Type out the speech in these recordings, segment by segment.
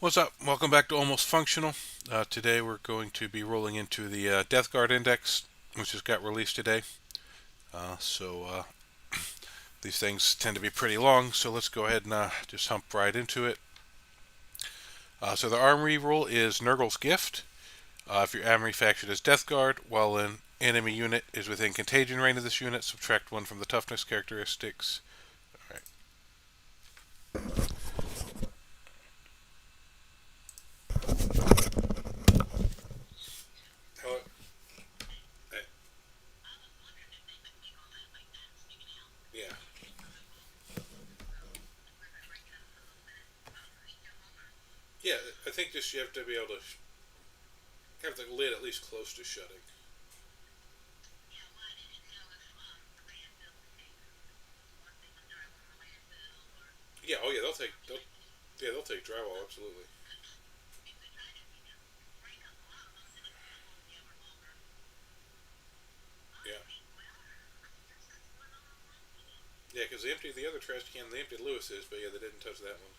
What's up? Welcome back to Almost Functional. Today we're going to be rolling into the Death Guard Index, which just got released today. So these things tend to be pretty long, so let's go ahead and just hump right into it. So the armory rule is Nurgle's Gift. If your armory faction is Death Guard, while an enemy unit is within contagion range of this unit, subtract 1 from the toughness characteristics. All right. Yeah. Yeah, I think just you have to be able to have the lid at least close to shutting. Yeah, oh yeah, they'll take drywall, absolutely. Yeah. Yeah, because they emptied the other trash can, they emptied Lewis's, but yeah, they didn't touch that one.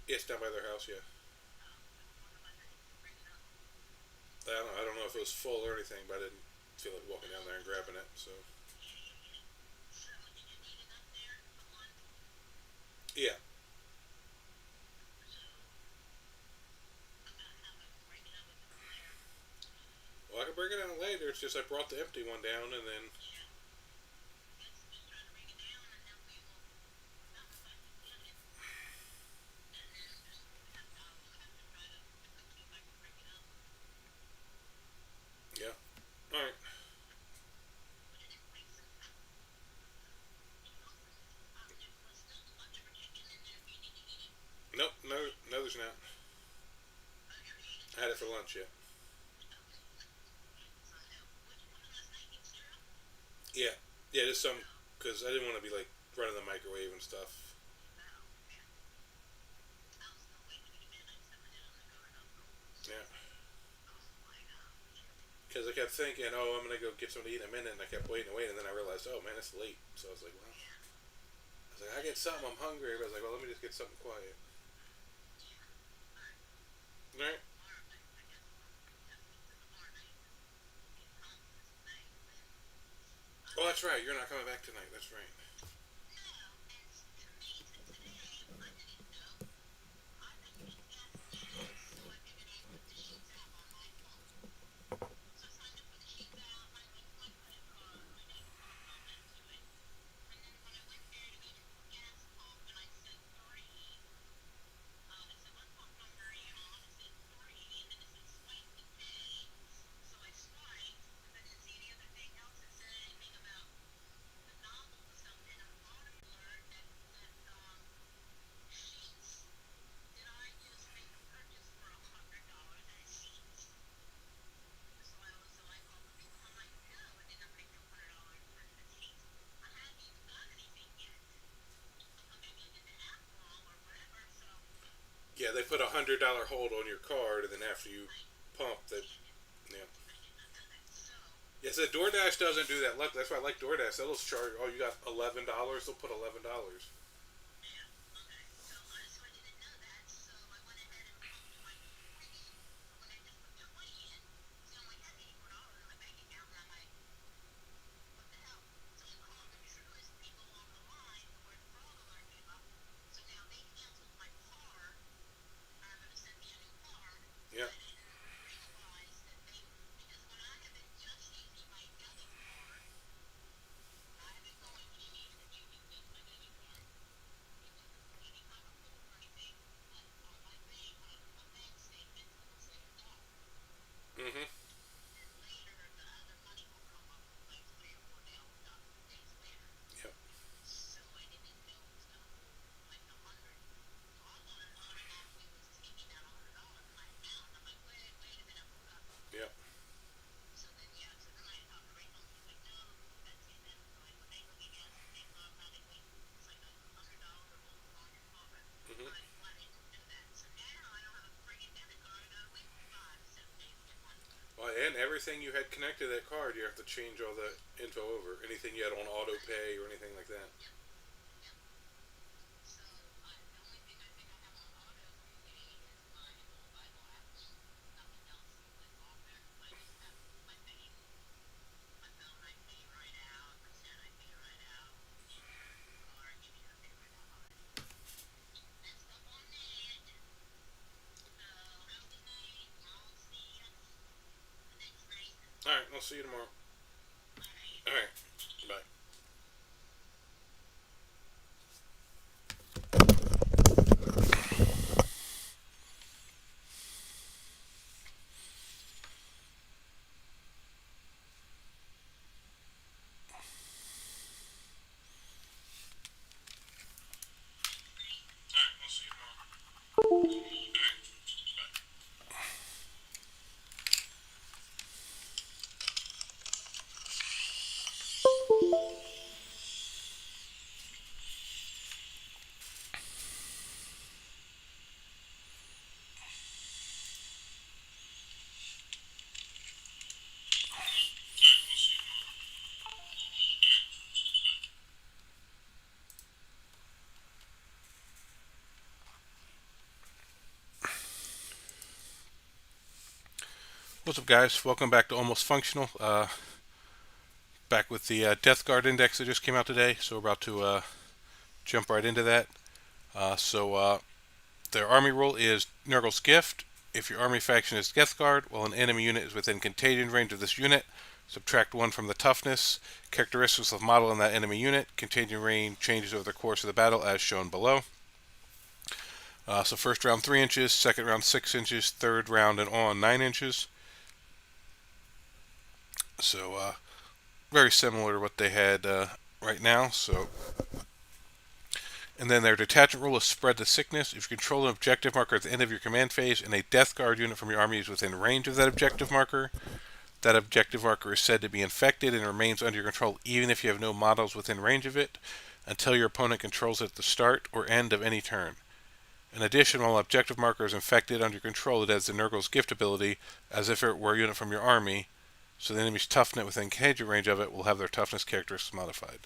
Yeah, it's down by their house, yeah. I don't know if it was full or anything, but I didn't feel like walking down there and grabbing it, so. Yeah. Well, I can bring it down later, it's just I brought the empty one down and then. Yeah. Alright. Nope, no, there's not. I had it for lunch, yeah. Yeah. Yeah, just some, because I didn't want to be like running the microwave and stuff. Yeah. Because I kept thinking, oh, I'm gonna go get something to eat in a minute, and I kept waiting and waiting, and then I realized, oh man, it's late. So I was like, well, I get something, I'm hungry. But I was like, well, let me just get something quiet. All right. Oh, that's right. You're not coming back tonight. That's right. Yeah, they put $100 hold on your card, and then after you pump, that. Yeah. Yeah, so DoorDash doesn't do that. Look, that's why I like DoorDash. They'll just charge. Oh, you got $11. They'll put $11. Yeah. Mm-hmm. Yep. Yep. Mm-hmm. Well, and everything you had connected to that card, you have to change all the info over. Anything you had on auto pay or anything like that. I'll see you tomorrow. Alright, bye. Alright, I'll see you tomorrow. Alright, bye. What's up, guys? Welcome back to Almost Functional. Back with the Death Guard Index that just came out today, so we're about to jump right into that. Their army rule is Nurgle's Gift. If your army faction is Death Guard, while an enemy unit is within contagion range of this unit, subtract 1 from the toughness. Characteristics of model in that enemy unit. Contagion range changes over the course of the battle as shown below. So first round 3 inches, second round 6 inches, third round and on 9 inches. So very similar to what they had right now. And then their detachment rule is Spread the Sickness. If you control an objective marker at the end of your command phase and a Death Guard unit from your army is within range of that objective marker is said to be infected and remains under your control even if you have no models within range of it until your opponent controls it at the start or end of any turn. In addition, while an objective marker is infected under your control, it has the Nurgle's Gift ability as if it were a unit from your army, so the enemy's toughness within contagion range of it will have their toughness characteristics modified.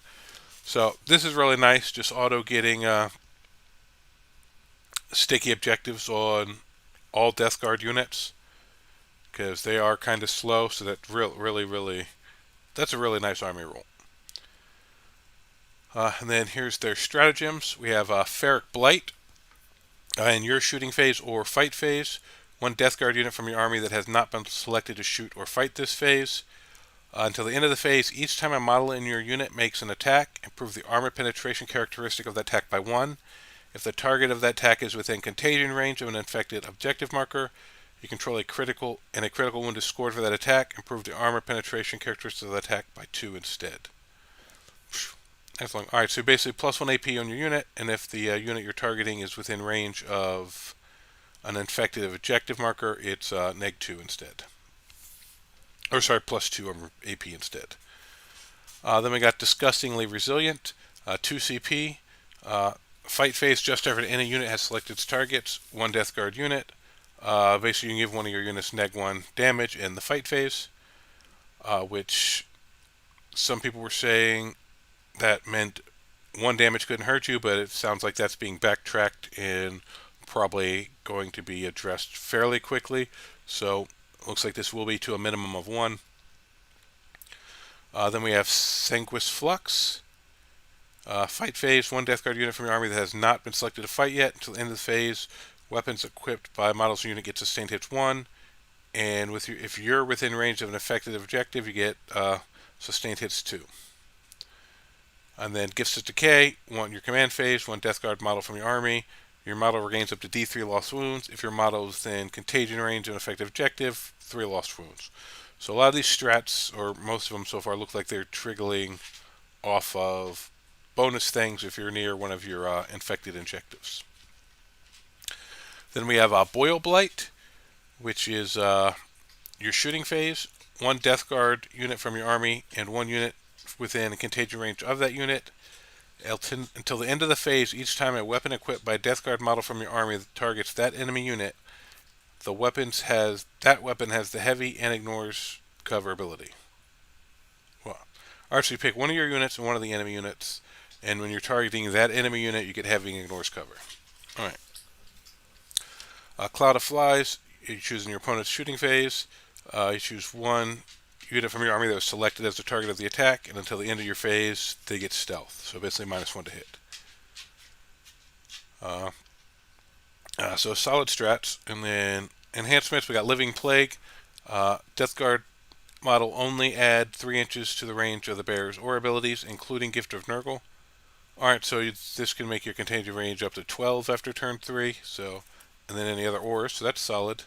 So this is really nice, just auto getting sticky objectives on all Death Guard units because they are kind of slow, so that really that's a really nice army rule. And then here's their stratagems. We have Ferric Blight. In your shooting phase or fight phase, 1 Death Guard unit from your army that has not been selected to shoot or fight this phase. Until the end of the phase, each time a model in your unit makes an attack, improve the armor penetration characteristic of that attack by 1. If the target of that attack is within contagion range of an infected objective marker, you control a critical wound is scored for that attack, improve the armor penetration characteristic of the attack by 2 instead. That's long. Alright, so basically plus 1 AP on your unit, and if the unit you're targeting is within range of an infected objective marker, it's -2 instead. Or sorry, plus 2 on AP instead. Then we got Disgustingly Resilient, 2 CP. Fight phase, just after any unit has selected its targets, 1 Death Guard unit. Basically, you can give one of your units -1 damage in the fight phase, which some people were saying that meant 1 damage couldn't hurt you, but it sounds like that's being backtracked and probably going to be addressed fairly quickly. So looks like this will be to a minimum of 1. Then we have Sanguis Flux. Fight phase, 1 Death Guard unit from your army that has not been selected to fight yet until the end of the phase. Weapons equipped by models unit get sustained hits 1. And if you're within range of an affected objective, you get sustained hits 2. And then Gifts of Decay, 1 your command phase, 1 Death Guard model from your army. Your model regains up to D3 lost wounds. If your model is within contagion range of an effective objective, 3 lost wounds. So a lot of these strats, or most of them so far, look like they're triggering off of bonus things if you're near one of your infected objectives. Then we have Boil Blight, which is your shooting phase. 1 Death Guard unit from your army and 1 unit within contagion range of that unit. Until the end of the phase, each time a weapon equipped by a Death Guard model from your army targets that enemy unit, that weapon has the heavy and ignores cover ability. Well, alright, so you pick one of your units and one of the enemy units, and when you're targeting that enemy unit, you get heavy and ignores cover. Alright. Cloud of Flies, you choose in your opponent's shooting phase. You choose 1 unit from your army that was selected as the target of the attack, and until the end of your phase, they get stealth. So basically -1 to hit. So solid strats, and then enhancements. We got Living Plague. Death Guard model only add 3 inches to the range of the bearer's aura abilities, including Gift of Nurgle. Alright, so this can make your contagion range up to 12 after turn 3, so, and then any other auras, so that's solid.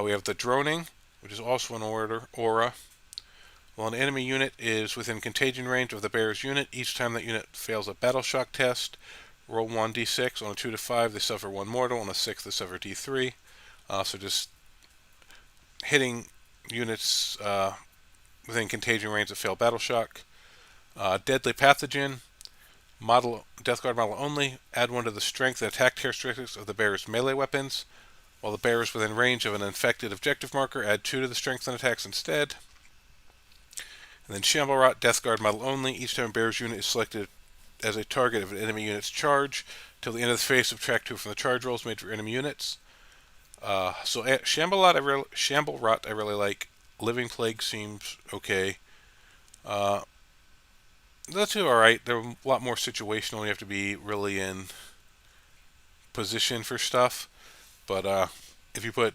We have the Droning, which is also an aura. While an enemy unit is within contagion range of the bearer's unit, each time that unit fails a battle shock test, roll 1d6. On a 2 to 5, they suffer 1 mortal. On a 6, they suffer d3. So just hitting units within contagion range that fail battle shock. Deadly Pathogen, Death Guard model only. Add 1 to the strength and attack characteristics of the bearer's melee weapons. While the bearer is within range of an infected objective marker, add 2 to the strength and attacks instead. And then Shamblerot, Death Guard model only. Each time a bearer's unit is selected as a target of an enemy unit's charge, till the end of the phase, subtract 2 from the charge rolls made for enemy units. So Shamblerot I really like. Living Plague seems okay. The two are alright. They're a lot more situational. You have to be really in position for stuff. But if you put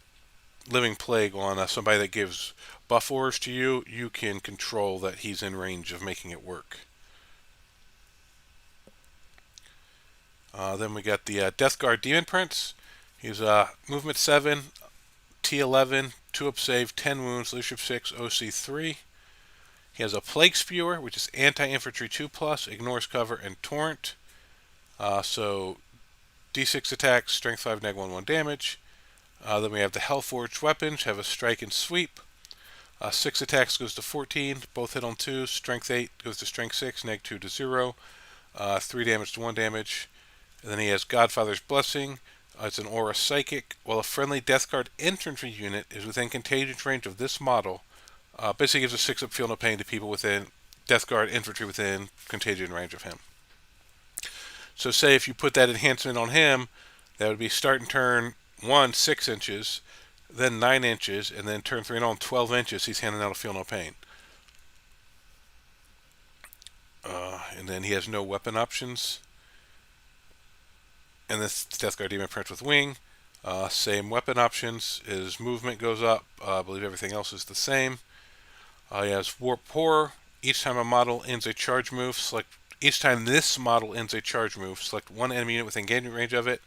Living Plague on somebody that gives buff auras to you, you can control that he's in range of making it work. Then we got the Death Guard Demon Prince. He's movement 7, T11, 2 up save, 10 wounds, leadership 6, OC 3. He has a Plague Spewer, which is anti-infantry 2+, ignores cover, and torrent. So D6 attacks, strength 5, neg 1 damage. Then we have the Hellforged Weapons, have a strike and sweep. 6 attacks goes to 14, both hit on 2. Strength 8 goes to strength 6, neg 2 to 0. 3 damage to 1 damage. And then he has Godfather's Blessing. It's an aura psychic. While a friendly Death Guard infantry unit is within contagion range of this model, basically gives a 6-up feel no pain to people within Death Guard infantry within contagion range of him. So say if you put that enhancement on him, that would be starting turn 1, 6 inches, then 9 inches, and then turn 3 and on 12 inches, he's handing out a feel no pain. And then he has no weapon options. And this Death Guard Demon Prince with Wing. Same weapon options. His movement goes up. I believe everything else is the same. He has Warp Horror. Each time a model ends a charge move, each time this model ends a charge move, select 1 enemy unit within engagement range of it.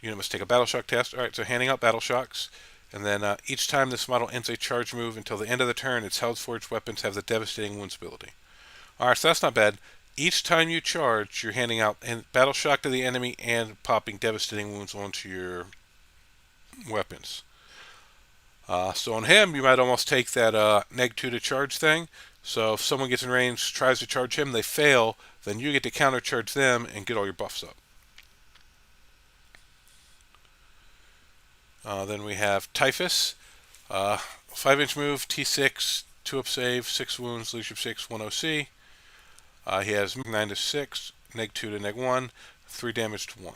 Unit must take a battle shock test. Alright, so handing out battle shocks. And then each time this model ends a charge move until the end of the turn, its Hellforged weapons have the devastating wounds ability. Alright, so that's not bad. Each time you charge, you're handing out battle shock to the enemy and popping devastating wounds onto your weapons. So on him, you might almost take that neg 2 to charge thing. So if someone gets in range, tries to charge him, they fail, then you get to counter charge them and get all your buffs up. Then we have Typhus. 5-inch move, T6, 2 up save, 6 wounds, leadership 6, 1 OC. He has 9 to 6, neg 2 to neg 1, 3 damage to 1.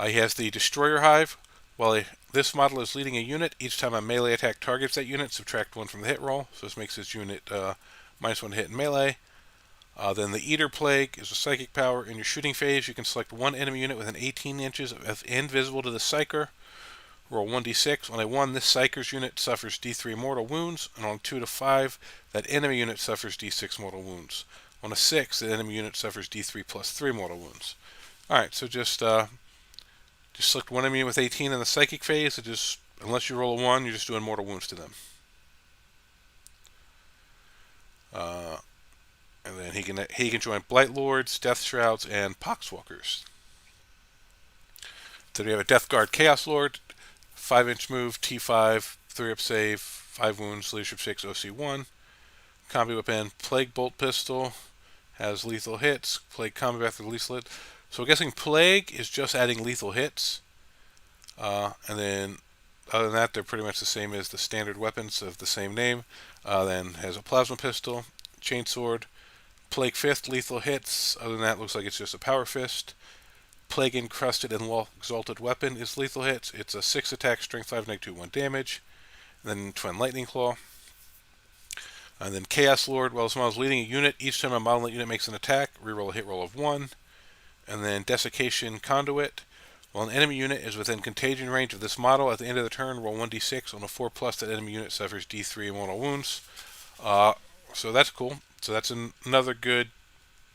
He has the Destroyer Hive. While this model is leading a unit, each time a melee attack targets that unit, subtract 1 from the hit roll. So this makes this unit -1 hit in melee. Then the Eater Plague is a psychic power. In your shooting phase, you can select 1 enemy unit within 18 inches of invisible to the Psyker. Roll 1d6. On a 1, this Psyker's unit suffers d3 mortal wounds, and on 2 to 5, that enemy unit suffers d6 mortal wounds. On a 6, the enemy unit suffers d3 plus 3 mortal wounds. Alright, so just select 1 enemy with 18 in the psychic phase. So unless you roll a 1, you're just doing mortal wounds to them. And then he can join Blight Lords, Death Shrouds, and Poxwalkers. Then we have a Death Guard Chaos Lord, 5-inch move, T5, 3 up save, 5 wounds, leadership 6, OC1. Combi weapon, Plague Bolt Pistol, has lethal hits. Plague combi after lethal hit. So I'm guessing Plague is just adding lethal hits. And then other than that, they're pretty much the same as the standard weapons of the same name. Then has a Plasma Pistol, Chainsword, Plague Fist, lethal hits. Other than that, looks like it's just a Power Fist. Plague Encrusted and Exalted Weapon is lethal hits. It's a 6 attack, strength 5, neg 2, 1 damage. And then Twin Lightning Claw. And then Chaos Lord, while this model is leading a unit, each time a model unit makes an attack, reroll a hit roll of 1. And then Desiccation Conduit. While an enemy unit is within contagion range of this model at the end of the turn, roll 1d6. On a 4 plus, that enemy unit suffers d3 mortal wounds. So that's cool. So that's another good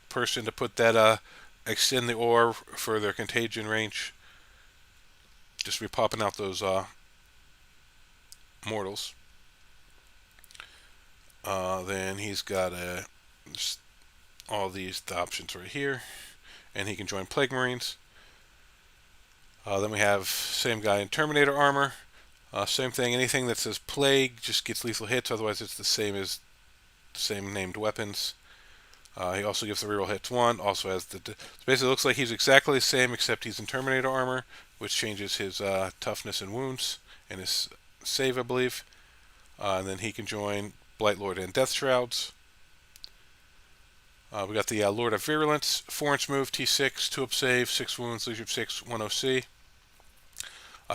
person to put that extend the ore for their contagion range. Just be popping out those mortals. Then he's got all the options right here, and he can join Plague Marines. Then we have same guy in Terminator armor. Same thing. Anything that says Plague just gets lethal hits. Otherwise, it's the same named weapons. He also gives the reroll hits 1. Also has basically looks like he's exactly the same, except he's in Terminator armor, which changes his toughness and wounds and his save, I believe. And then he can join Blightlord and Death Shrouds. We got the Lord of Virulence, 4-inch move, T6, 2-up save, 6 wounds, leadership 6, 1 OC.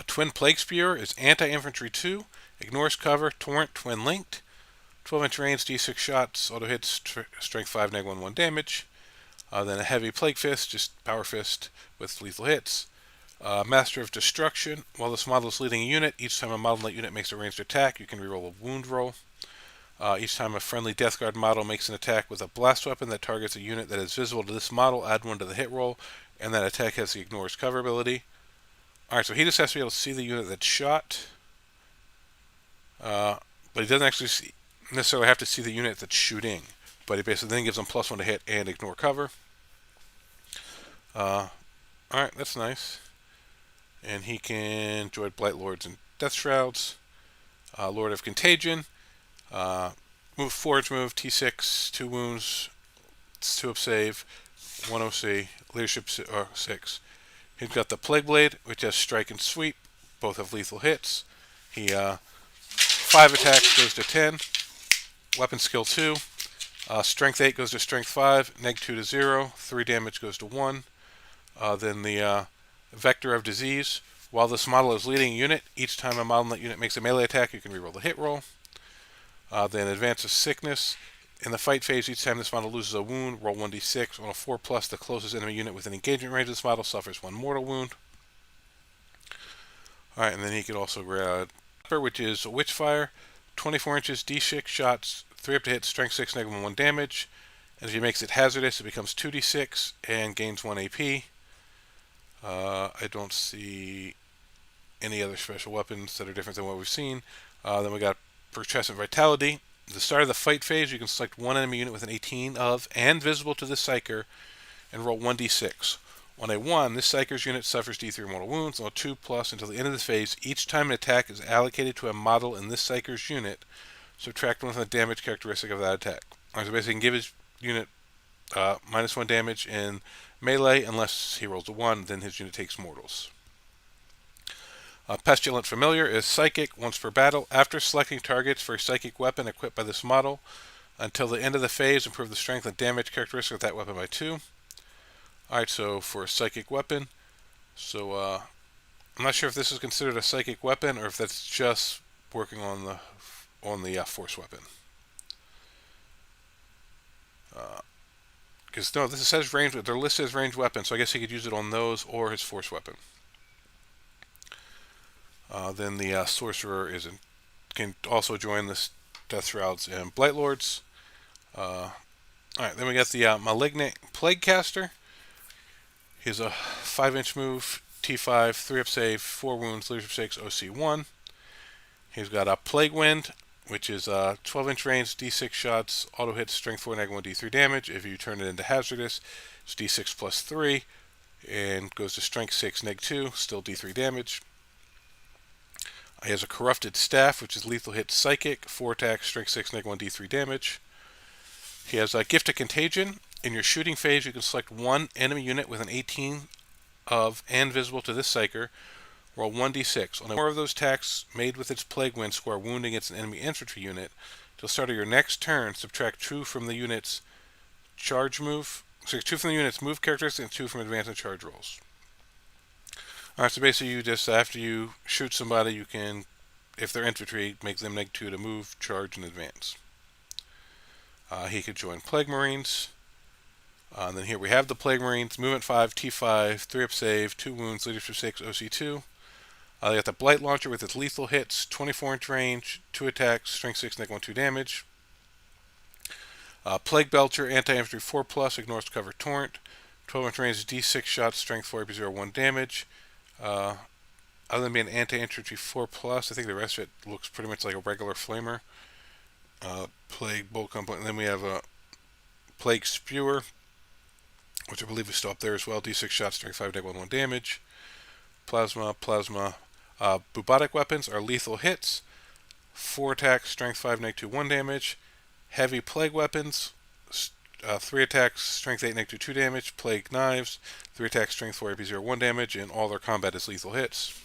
Twin Plague Spear is anti-infantry 2, ignores cover, torrent, twin linked. 12-inch range, D6 shots, auto hits, strength 5, neg 1 damage. Then a heavy Plague Fist, just power fist with lethal hits. Master of Destruction, while this model is leading a unit, each time a model in that unit makes a ranged attack, you can reroll a wound roll. Each time a friendly Death Guard model makes an attack with a blast weapon that targets a unit that is visible to this model, add 1 to the hit roll, and that attack has the ignores cover ability. Alright, so he just has to be able to see the unit that's shot. But he doesn't actually necessarily have to see the unit that's shooting. But he basically then gives them +1 to hit and ignore cover. Alright, that's nice. And he can join Blight Lords and Death Shrouds. Lord of Contagion. Move 4-inch move, T6, 2 wounds, 2-up save, 1 OC, leadership 6. He's got the Plague Blade, which has strike and sweep. Both have lethal hits. He 5 attacks goes to 10. Weapon skill 2. Strength 8 goes to strength 5. Neg 2 to 0. 3 damage goes to 1. Then the Vector of Disease. While this model is leading a unit, each time a model in that unit makes a melee attack, you can reroll the hit roll. Then Advance of Sickness. In the fight phase, each time this model loses a wound, roll 1d6. On a 4 plus, the closest enemy unit within engagement range of this model suffers 1 mortal wound. Alright, and then he could also grab which is Witchfire. 24 inches, D6 shots, 3 up to hit, strength 6, neg 1 damage. And if he makes it hazardous, it becomes 2d6 and gains 1 AP. I don't see any other special weapons that are different than what we've seen. Then we got Perchescent Vitality. At the start of the fight phase, you can select one enemy unit with an 18 of and visible to this Psyker and roll 1d6. On a 1, this Psyker's unit suffers d3 mortal wounds. On a 2 plus, until the end of the phase, each time an attack is allocated to a model in this Psyker's unit, subtract 1 from the damage characteristic of that attack. So basically, he can give his unit -1 damage in melee unless he rolls a 1, then his unit takes mortals. Pestilent Familiar is Psychic once per battle. After selecting targets for a Psychic weapon equipped by this model, until the end of the phase, improve the strength and damage characteristic of that weapon by 2. Alright, so for a Psychic weapon, so I'm not sure if this is considered a Psychic weapon or if that's just working on the Force weapon. Because no, this says range. They're listed as ranged weapons, so I guess he could use it on those or his Force weapon. Then the Sorcerer can also join the Death Shrouds and Blight Lords. Alright, then we got the Malignant Plague Caster. He's a 5-inch move, T5, 3-up save, 4 wounds, leadership 6, OC 1. He's got a Plague Wind, which is 12-inch range, D6 shots, auto hits, strength 4, neg 1, D3 damage. If you turn it into hazardous, it's D6 plus 3, and goes to strength 6, neg 2, still D3 damage. He has a Corrupted Staff, which is lethal hit psychic, 4 attacks, strength 6, neg 1, D3 damage. He has a Gift of Contagion. In your shooting phase, you can select one enemy unit with an 18 of and visible to this Psyker. Roll 1d6. On more of those attacks made with its Plague Wind, score wounding against an enemy infantry unit. Till start of your next turn, subtract 2 from the unit's charge move. So 2 from the unit's move characteristic and 2 from advance and charge rolls. Alright, so basically you just, after you shoot somebody, you can, if they're infantry, make them neg 2 to move, charge, and advance. He could join Plague Marines. And then here we have the Plague Marines, movement 5, T5, 3 up save, 2 wounds, leadership 6, OC2. They got the Blight Launcher with its lethal hits, 24-inch range, 2 attacks, strength 6, neg 1, 2 damage. Plague Belcher, anti-infantry 4+, ignores cover torrent. 12-inch range, D6 shots, strength 4, AP 1 damage. Other than being anti-infantry 4+, I think the rest of it looks pretty much like a regular flamer. Plague Bolt Component. And then we have a Plague Spewer, which I believe is still up there as well. D6 shots, strength 5, neg 1, 1 damage. Plasma. Bubotic weapons are lethal hits. 4 attacks, strength 5, neg 2, 1 damage. Heavy plague weapons, 3 attacks, strength 8, neg 2, 2 damage. Plague knives, 3 attacks, strength 4, AP 1 damage, and all their combat is lethal hits.